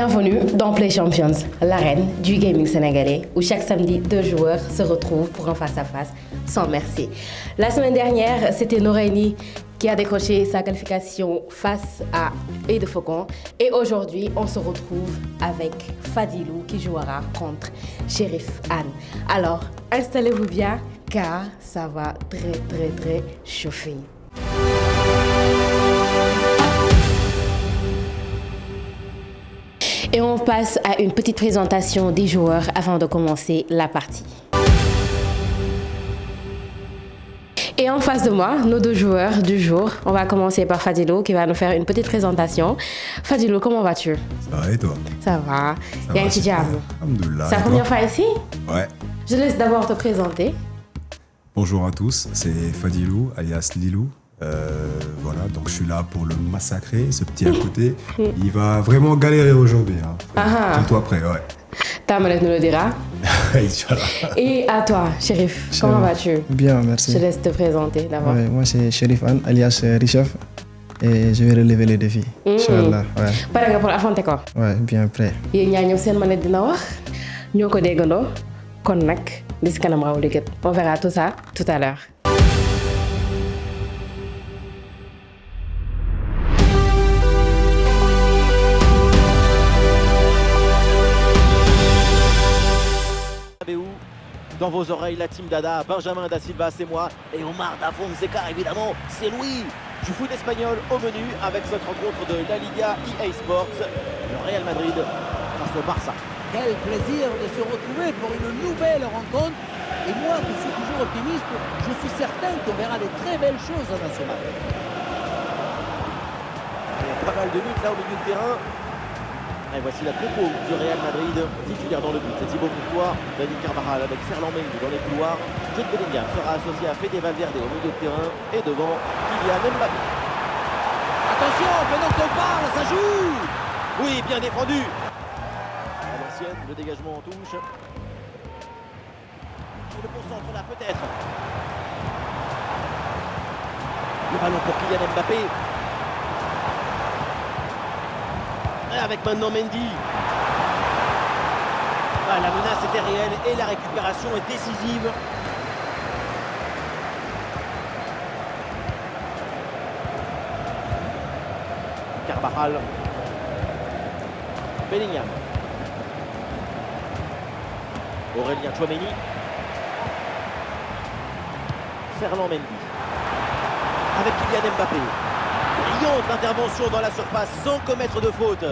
Bienvenue dans Play Champions, l'arène du gaming sénégalais, où chaque samedi, deux joueurs se retrouvent pour un face-à-face sans merci. La semaine dernière, c'était Noraini qui a décroché sa qualification face à Ede Faucon. Et aujourd'hui, on se retrouve avec Fadilou qui jouera contre Shérif Anne. Alors, installez-vous bien, car ça va très chauffer. Et on passe à une petite présentation des joueurs avant de commencer la partie. Et en face de moi, nos deux joueurs du jour. On va commencer par Fadilou qui va nous faire une petite présentation. Fadilou, comment vas-tu? Ça va et toi? Ça va. Il y a un petit diable. Alhamdoulilah. C'est la première fois ici? Ouais. Je laisse d'abord te présenter. Bonjour à tous, c'est Fadilou, alias Lilou. Voilà, donc je suis là pour le massacrer, ce petit à côté. Il va vraiment galérer aujourd'hui. Hein. Tiens-toi prêt, ouais. Tamalek nous le dira. Inch'Allah. Et à toi, Shérif, comment vas-tu? Bien, merci. Je laisse te présenter d'abord. Ouais, moi, c'est Shérif Anne, alias Richef. Et je vais relever les défis. Inch'Allah. Ouais. Pare nga pour affronter ko? Ouais, bien prêt. Yéen ñaar ñoom seen manette dina wax ñoo ko déggandoo kon nag li si kanam raw li gët. On verra tout ça tout à l'heure. Dans vos oreilles, la team Dada, Benjamin Da Silva, c'est moi, et Omar Da Fonseca, évidemment, c'est Louis. Du foot espagnol au menu avec cette rencontre de la Liga EA Sports, le Real Madrid face au Barça. Quel plaisir de se retrouver pour une nouvelle rencontre. Et moi, qui suis toujours optimiste, je suis certain qu'on verra de très belles choses dans ce match. Il y a pas mal de buts là au milieu de terrain. Et voici la compo du Real Madrid, titulaire dans le but. C'est Thibaut Courtois, Dani Carvajal avec Ferland Mendy dans les couloirs. Jude Bellingham sera associé à Fede Valverde au milieu de terrain. Et devant, Kylian Mbappé. Attention, pendant qu'on parle, ça joue. Oui, bien défendu. À l'ancienne, le dégagement en touche. Et le bon centre là, peut-être. Le ballon pour Kylian Mbappé. Et avec maintenant Mendy. Ah, la menace était réelle et la récupération est décisive. Carvajal. Bellingham. Aurélien Tchouaméni. Ferland Mendy. Avec Kylian Mbappé. Brillante intervention dans la surface sans commettre de faute. Et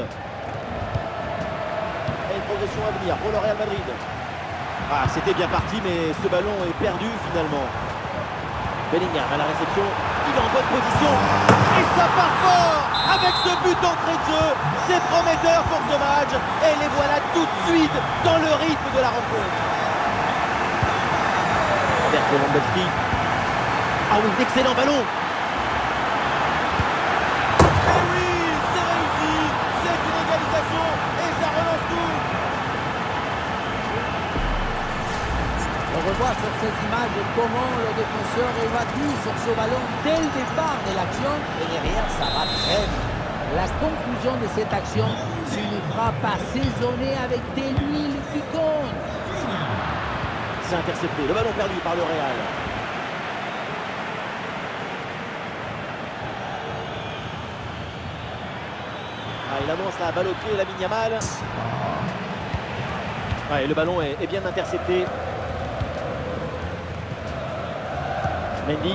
une progression à venir pour le Real Madrid. Ah, c'était bien parti, mais ce ballon est perdu finalement. Bellingham à la réception. Il est en bonne position. Et ça part fort avec ce but d'entrée de jeu. C'est prometteur pour ce match. Et les voilà tout de suite dans le rythme de la rencontre. Bertrand Lewandowski. Ah oui, excellent ballon. On revoit sur cette image comment le défenseur évacue sur ce ballon dès le départ de l'action. Et derrière, ça va très vite. La conclusion de cette action, c'est une frappe assaisonnée avec de l'huile qui compte. C'est intercepté. Le ballon perdu par le Real. Ah, il annonce la balle au pied, Lamine Yamal. Ouais, le ballon est bien intercepté. Mendy.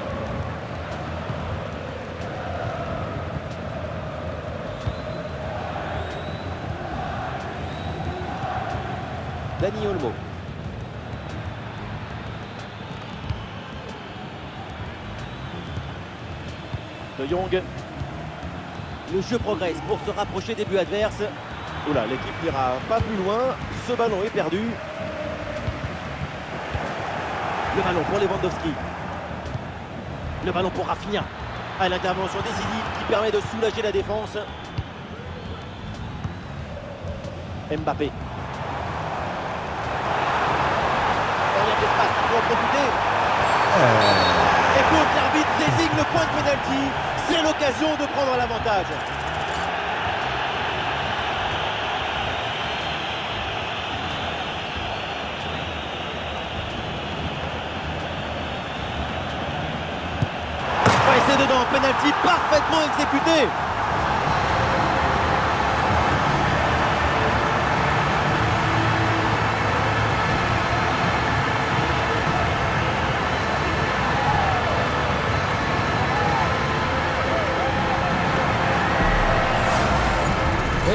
Dani Olmo. De Jong. Le jeu progresse pour se rapprocher des buts adverses. Oula, l'équipe n'ira pas plus loin. Ce ballon est perdu. Le ballon pour Lewandowski. Le ballon pour Rafinha. À l'intervention décisive qui permet de soulager la défense. Mbappé. Il y a de l'espace, il faut en profiter. Et donc l'arbitre désigne le point de pénalty. C'est l'occasion de prendre l'avantage. c'est dedans. Penalty parfaitement exécuté.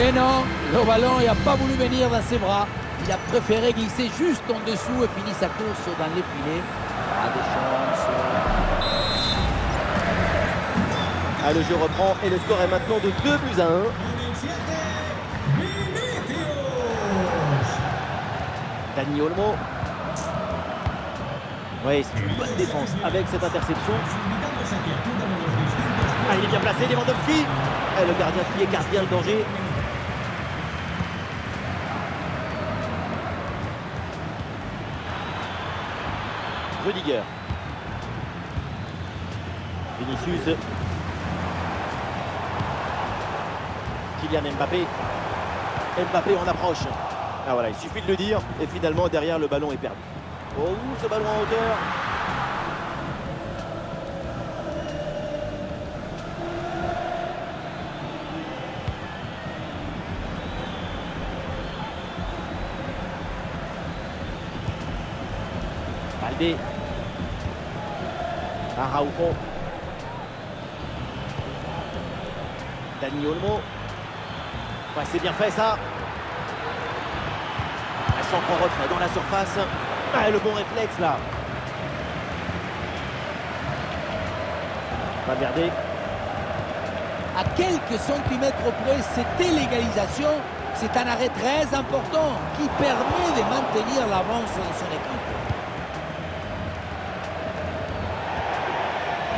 Et non, le ballon n'a pas voulu venir dans ses bras. Il a préféré glisser juste en dessous et finir sa course dans les filets. Pas de chance. Ah, le jeu reprend et le score est maintenant de 2-1. Dani Olmo. Oui, c'est une bonne défense avec cette interception. Ah, il est bien placé, Lewandowski. Et le gardien qui écarte bien le danger. Rudiger. Vinicius. Kylian Mbappé. Mbappé en approche. Ah voilà, il suffit de le dire. Et finalement, derrière, le ballon est perdu. Oh, ce ballon en hauteur. Baldé. Araujo. Dani Olmo. Ouais, c'est bien fait ça. Un centre en retrait dans la surface. Ah, le bon réflexe là. Valverde. À quelques centimètres près, c'était l'égalisation. C'est un arrêt très important qui permet de maintenir l'avance de son équipe.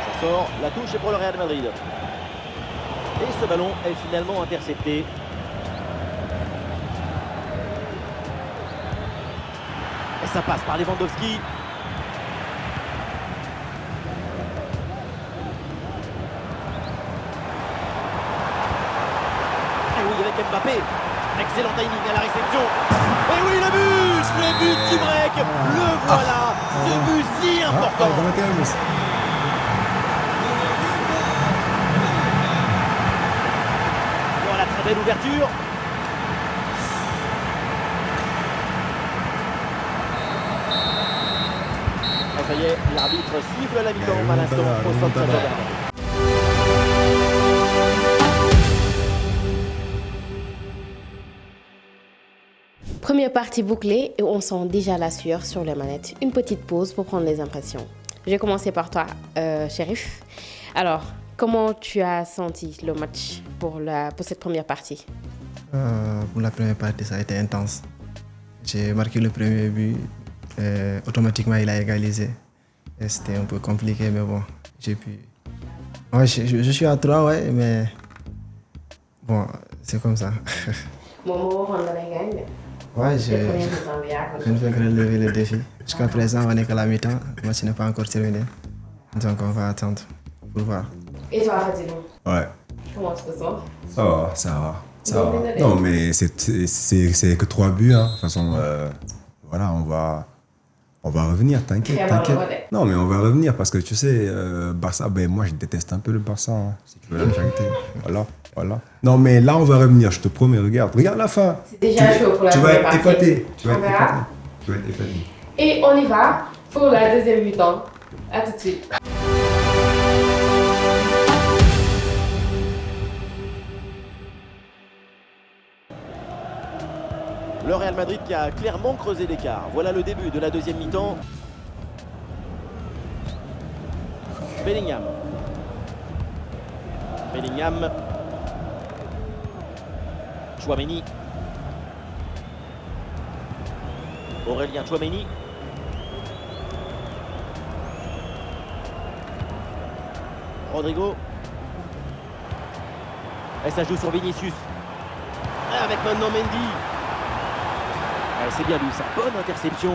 Ça sort, la touche est pour le Real Madrid. Et ce ballon est finalement intercepté. Et ça passe par Lewandowski. Et oui, avec Mbappé. Excellent timing à la réception. Et oui, le but du break. Le voilà. Ce but si important. Dans la thème aussi. Voilà, très belle ouverture. Ah, ça y est, l'arbitre siffle la mi-temps à l'instant au centre de Bernabéu. Première partie bouclée et on sent déjà la sueur sur les manettes. Une petite pause pour prendre les impressions. Je vais commencer par toi, Chérif. Alors, comment tu as senti le match pour cette première partie? Pour la première partie, ça a été intense. J'ai marqué le premier but. Automatiquement, il a égalisé. Et c'était un peu compliqué, mais bon, j'ai pu... Ouais, je suis à 3, ouais, mais... Bon, c'est comme ça. Ouais, je ne fais que relever le défi. Jusqu'à présent, on n'est qu'à la mi-temps. Le match n'est pas encore terminé. Donc, on va attendre pour voir. Et toi, Fadilou? Ouais. Comment tu te sens? Ça va. Non, mais c'est que 3 buts. Hein. De toute façon, voilà, on va revenir, t'inquiète. Non, mais on va revenir parce que tu sais, Barça, ben moi je déteste un peu le Barça, hein, si tu veux la vérité. Voilà. Non, mais là on va revenir, je te promets, regarde la fin. C'est déjà chaud pour la première partie. Tu vas être épaté. Et on y va pour la deuxième mi-temps. À tout de suite. Le Real Madrid qui a clairement creusé l'écart. Voilà le début de la deuxième mi-temps. Bellingham. Tchouaméni. Aurélien Tchouaméni. Rodrigo. Et ça joue sur Vinicius. Avec maintenant Mendy. C'est bien lui, sa bonne interception.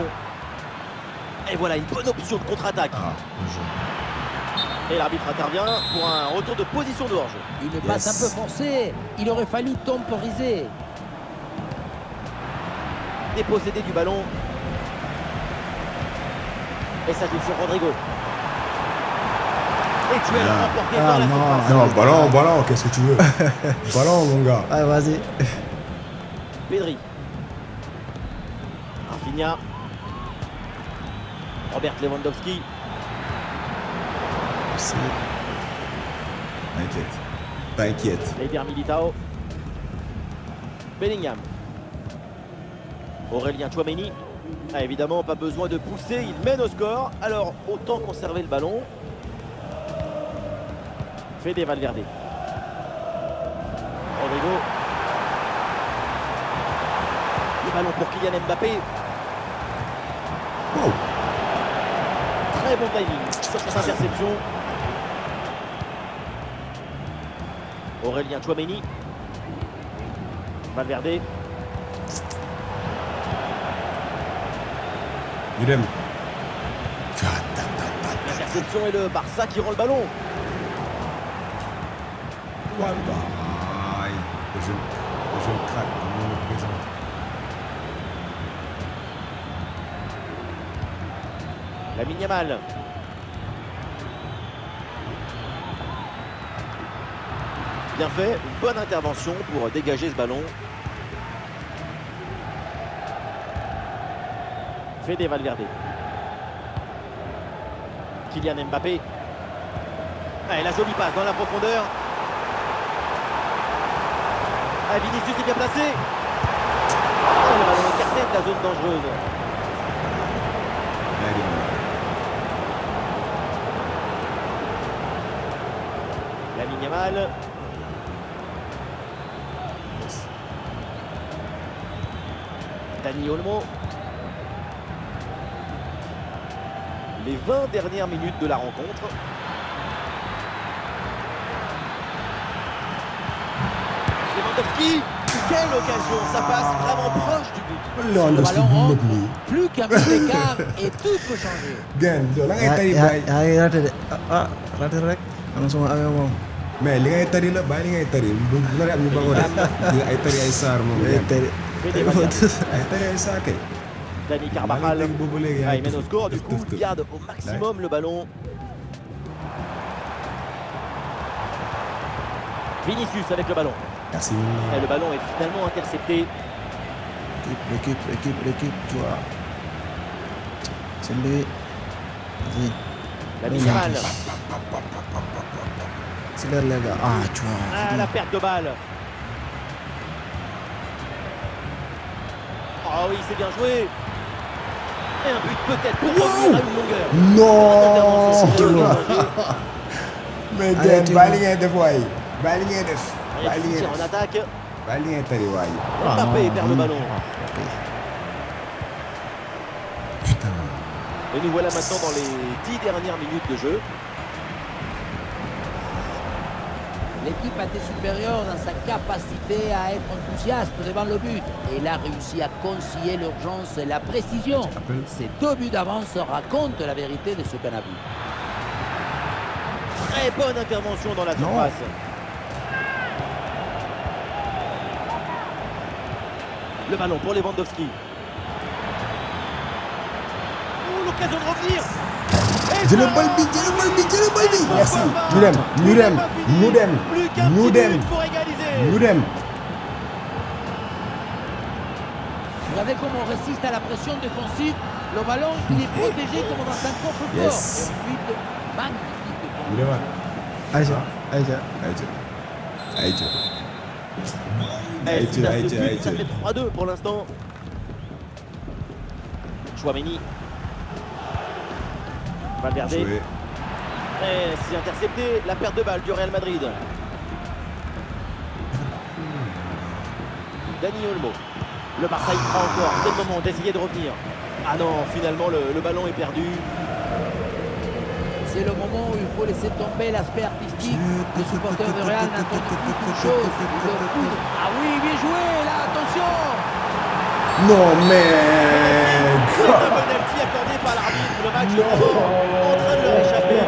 Et voilà une bonne option de contre-attaque. Et l'arbitre intervient pour un retour de position de hors-jeu. Une passe un peu forcée, il aurait fallu temporiser. Dépossédé du ballon. Et ça joue sur Rodrigo. Et tu es remporté dans la surface. Non, ballon, qu'est-ce que tu veux? Ballon, mon gars. Allez, vas-y. Pedri. Rafinha. Robert Lewandowski. Merci. T'inquiète. Eder Militao. Bellingham. Aurélien Tchouaméni. Ah, évidemment, pas besoin de pousser, il mène au score. Alors, autant conserver le ballon. Fede Valverde. Rodrigo. Le ballon pour Kylian Mbappé. Oh. Très bon timing sur cette interception. Aurélien Tchouaméni. Valverde. Jurem. L'interception et le Barça qui rend le ballon. Aïe. Le jeune craque, comment on le présente. Lamine Yamal. Bien fait, une bonne intervention pour dégager ce ballon. Fede Valverde. Kylian Mbappé. Ah, et la jolie passe dans la profondeur. Ah, Vinicius est bien placé. Ah, le ballon écarté de la zone dangereuse. Lamine Yamal. Dani Olmo. Les 20 dernières minutes de la rencontre. Lewandowski. Quelle occasion, ça passe vraiment proche du but. Le ballon rentre, plus qu'un but d'écart et tout peut changer. Gan, la ngay tari bay. Ay raté de. Raté rek. Am sama awé mom. Mais li ngay tari la bay li ngay tari. Bu la am ñu ba ko def. Ay tari ay sar mom. Ay tari. Ay tari ay sar kay. Dani Carvajal, il mène au score, du coup il garde au maximum le ballon. Vinicius avec le ballon. Merci. Et le ballon est finalement intercepté. L'équipe, tu vois. C'est lui. Vas-y. Lamine Yamal. C'est l'air, les gars. Ah, tu vois. Ah, la perte de balle. Oh oui, c'est bien joué. Et un but peut-être pour revenir à une longueur. Non. Mais Gan, bay li ngay def waay. Bay li ngay def. Et en attaque. Bay li ngay tari waay. Mbappé perd le ballon. Putain. Et nous voilà maintenant dans les 10 dernières minutes de jeu. L'équipe a été supérieure dans sa capacité à être enthousiaste devant le but. Et il a réussi à concilier l'urgence et la précision. Ces 2 buts d'avance racontent la vérité de ce qu'on a vu. Très bonne intervention dans la surface. Le ballon pour Lewandowski. Oh, l'occasion de revenir. J'ai le ball big. Merci. Nous dem. Pour égaliser. Regardez comment on résiste à la pression défensive. Le ballon, il est protégé comme dans un coffre-fort. Yes. Et ensuite, magnifique. Ça fait 3-2 pour l'instant. Tchouaméni. Valverde. Et c'est intercepté, la perte de balle du Real Madrid. Dani Olmo. Le Barça y prend encore, c'est le moment d'essayer de revenir. Ah non, finalement le ballon est perdu. C'est le moment où il faut laisser tomber l'aspect artistique. Les supporters de Real n'attendent plus qu'une chose. Ah oui, bien joué, là, attention. Non, mais. C'est un penalty accordé par l'arbitre. Le match est encore en train de leur échapper.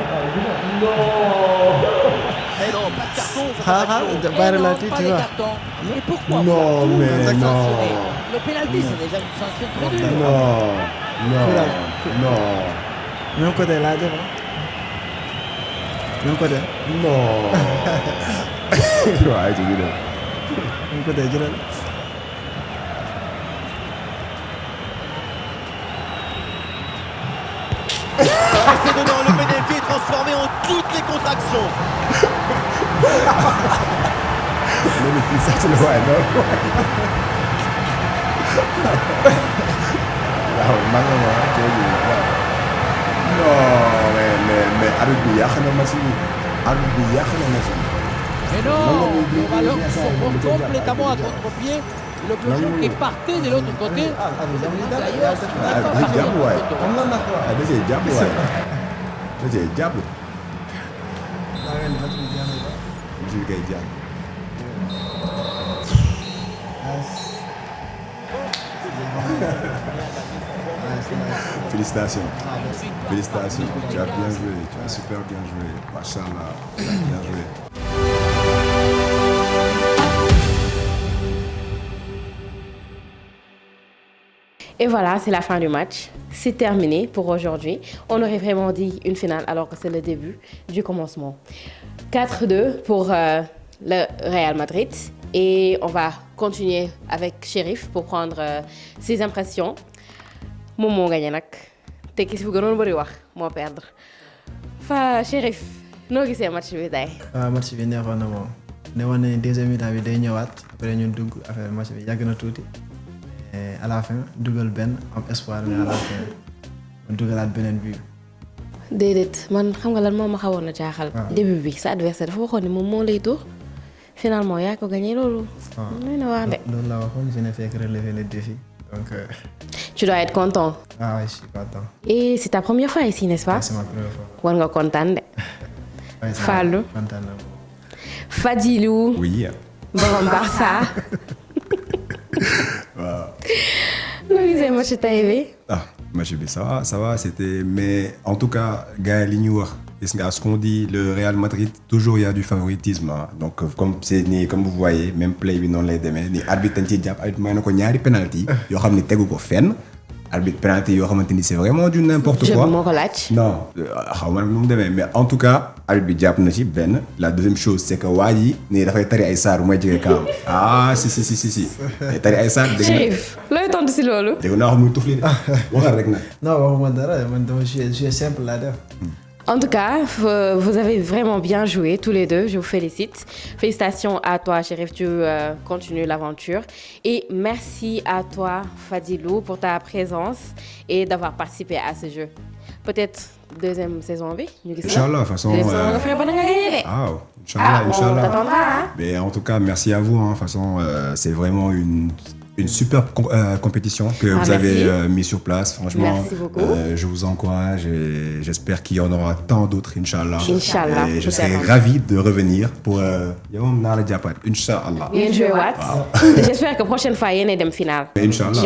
Mais non, pas de carton. Pas les cartons. Et pourquoi Non, mais non. Le penalty, c'est déjà une sanction très dure. Non. Même côté là, devant. Même côté. Non. Ouais, tu dis là. Même côté, jëlal. Ah, c'est dedans, le pénalty est transformé en toutes les contractions. Ça, tu le vois, non? Non, mais arbitre bi yàq na match bi. Arbitre bi yàq na match bi. Mais non, le ballon se retrouve complètement à contre-pied. Le clochon qui partait de l'autre côté. D'ailleurs, jàpp waay. Da cee jàpp waay. Da cee jàpp. Match bi kay jàpp. Félicitations. Félicitations. Tu as bien joué. Tu as super bien joué. Machallah. Tu as bien joué. Et voilà, c'est la fin du match. C'est terminé pour aujourd'hui. On aurait vraiment dit une finale alors que c'est le début du commencement. 4-2 pour le Real Madrid. Et on va continuer avec Chérif pour prendre ses impressions. Moom moo gagné nag te ki si fi gënoon bëri wax moo perdre. Chérif noo gisee match bi tey. Match bi neexoon na moom. ne woon nañu deuxième mi-temps bi day ñëwaat après ñun dugg affaire match bi yàgg na tuuti. Et à la fin dugal benn am espoir mais à la fin mu dugalaat beneen bi. déedéet man xam nga lan moo ma xawoon a jaaxal. début bi sa adversaire dafa waxoon ne moom moo lay tour finalement yaa ko gagné loolu. waaw na wax de. loolu laa waxoon je n'ai fait que relever le défi donc. Tu dois être content. Ah oui, je suis content. Et c'est ta première fois ici, n'est-ce pas? Ouais, c'est ma première fois. War nga kontaan de. Ouais, Fallou. Kontaan na. Fadilou. Oui. Borom Barça. Waaw. Noo gisee match tey bi. Ah, match bi ça va, c'était mais en tout cas gars yi li ñu wax gis nga ce qu'on dit le Real Madrid toujours il y a du favoritisme hein. Donc comme c'est ni comme vous voyez même play bi noonu lay demee ni arbitre dañ ciy jàpp arbitre may na ko ñaari penalty yoo xam ne tegu ko fenn arbitre penalty yoo xamante ni c'est vraiment du n'importe quoi. Je moo ko laaj. Non xaw ma nag nu mu demee mais en tout cas arbitre bi jàpp na ci benn la deuxième chose c'est que waa ji nii dafay tari ay saar bu may jege kaam ah si day tari ay saar. Chérif looy tontu si loolu. dégg naa wax muy tufli de waxal rek nag. Non waxuma dara man dama jouer simple laa def. En tout cas, vous avez vraiment bien joué tous les deux. Je vous félicite. Félicitations à toi, Chérif. Tu continues l'aventure. Et merci à toi, Fadilou, pour ta présence et d'avoir participé à ce jeu. Peut-être deuxième saison B. Inch'Allah, de toute façon. Inch'Allah. On t'attendra. Hein? Mais en tout cas, merci à vous. De toute façon, c'est vraiment une superbe compétition que vous avez mis sur place. Franchement, merci beaucoup. Je vous encourage et j'espère qu'il y en aura tant d'autres, Inch'Allah. Inch'Allah. Et je serai ravi de revenir pour Inch'Allah. J'espère que la prochaine fois, il y a une finale. Inch'Allah.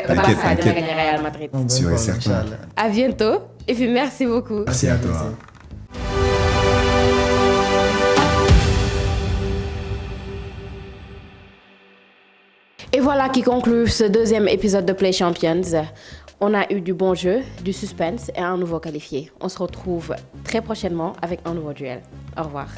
T'inquiète. Real Madrid. Sûr et certain. À bientôt. Et puis, merci beaucoup. Merci à toi. Et voilà qui conclut ce deuxième épisode de Play Champions. On a eu du bon jeu, du suspense et un nouveau qualifié. On se retrouve très prochainement avec un nouveau duel. Au revoir.